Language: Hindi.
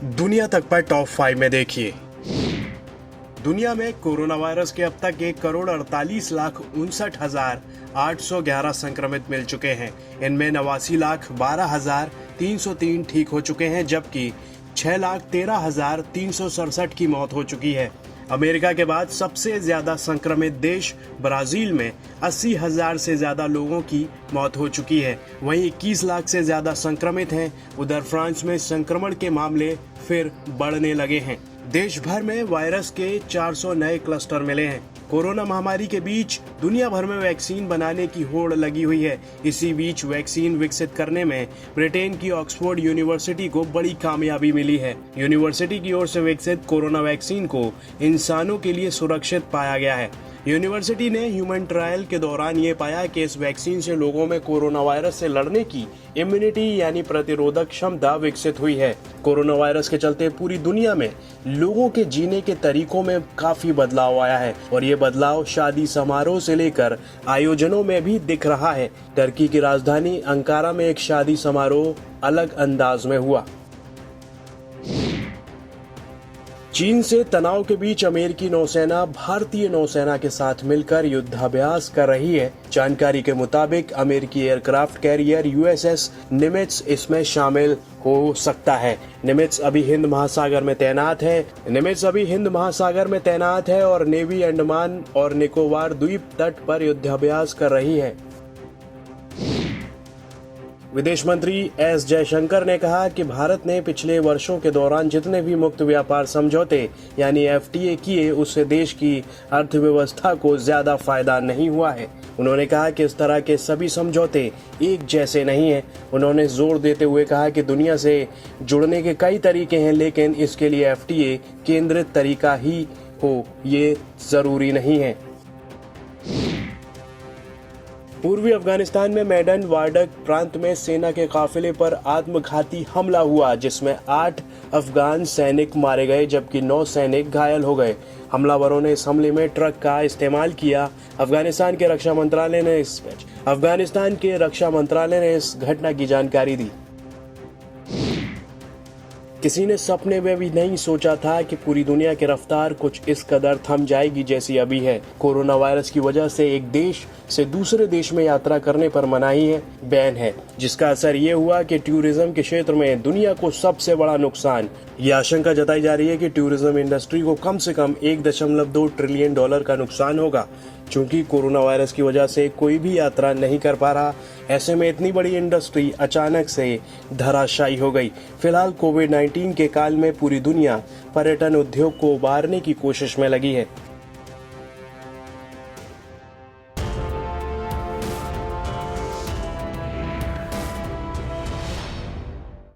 दुनिया तक पर टॉप 5 में देखिए। दुनिया में कोरोना वायरस के अब तक 1,48,59,811 संक्रमित मिल चुके हैं। इनमें 89,12,303 ठीक हो चुके हैं, जबकि 6,13,367 की मौत हो चुकी है। अमेरिका के बाद सबसे ज्यादा संक्रमित देश ब्राजील में 80,000 से ज्यादा लोगों की मौत हो चुकी है। वहीं 21 लाख से ज्यादा संक्रमित हैं। उधर फ्रांस में संक्रमण के मामले फिर बढ़ने लगे हैं। देश भर में वायरस के 400 नए क्लस्टर मिले हैं। कोरोना महामारी के बीच दुनिया भर में वैक्सीन बनाने की होड़ लगी हुई है। इसी बीच वैक्सीन विकसित करने में ब्रिटेन की ऑक्सफोर्ड यूनिवर्सिटी को बड़ी कामयाबी मिली है। यूनिवर्सिटी की ओर से विकसित कोरोना वैक्सीन को इंसानों के लिए सुरक्षित पाया गया है। यूनिवर्सिटी ने ह्यूमन ट्रायल के दौरान ये पाया कि इस वैक्सीन से लोगों में कोरोना वायरस से लड़ने की इम्यूनिटी यानी प्रतिरोधक क्षमता विकसित हुई है। कोरोना वायरस के चलते पूरी दुनिया में लोगों के जीने के तरीकों में काफी बदलाव आया है और ये बदलाव शादी समारोह से लेकर आयोजनों में भी दिख रहा है। टर्की की राजधानी अंकारा में एक शादी समारोह अलग अंदाज में हुआ। चीन से तनाव के बीच अमेरिकी नौसेना भारतीय नौसेना के साथ मिलकर युद्धाभ्यास कर रही है। जानकारी के मुताबिक अमेरिकी एयरक्राफ्ट कैरियर यूएसएस निमित्ज इसमें शामिल हो सकता है। निमित्ज अभी हिंद महासागर में तैनात है और नेवी अंडमान और निकोबार द्वीप तट पर युद्धाभ्यास कर रही है। विदेश मंत्री एस जयशंकर ने कहा कि भारत ने पिछले वर्षों के दौरान जितने भी मुक्त व्यापार समझौते यानी एफटीए किए, उससे देश की अर्थव्यवस्था को ज्यादा फायदा नहीं हुआ है। उन्होंने कहा कि इस तरह के सभी समझौते एक जैसे नहीं हैं। उन्होंने जोर देते हुए कहा कि दुनिया से जुड़ने के कई तरीके हैं, लेकिन इसके लिए एफटीए केंद्रित तरीका ही हो ये जरूरी नहीं है। पूर्वी अफगानिस्तान में मैडन वार्डक प्रांत में सेना के काफिले पर आत्मघाती हमला हुआ, जिसमें 8 अफगान सैनिक मारे गए जबकि 9 सैनिक घायल हो गए। हमलावरों ने इस हमले में ट्रक का इस्तेमाल किया। अफगानिस्तान के रक्षा मंत्रालय ने इस घटना की जानकारी दी। किसी ने सपने में भी नहीं सोचा था कि पूरी दुनिया की रफ्तार कुछ इस कदर थम जाएगी जैसी अभी है। कोरोना वायरस की वजह से एक देश से दूसरे देश में यात्रा करने पर मनाही है, बैन है, जिसका असर ये हुआ कि टूरिज्म के क्षेत्र में दुनिया को सबसे बड़ा नुकसान। ये आशंका जताई जा रही है कि टूरिज्म इंडस्ट्री को कम से कम $1.2 ट्रिलियन का नुकसान होगा। चूंकि कोरोना वायरस की वजह से कोई भी यात्रा नहीं कर पा रहा, ऐसे में इतनी बड़ी इंडस्ट्री अचानक से धराशायी हो गई। फिलहाल कोविड-19 के काल में पूरी दुनिया पर्यटन उद्योग को उबारने की कोशिश में लगी है।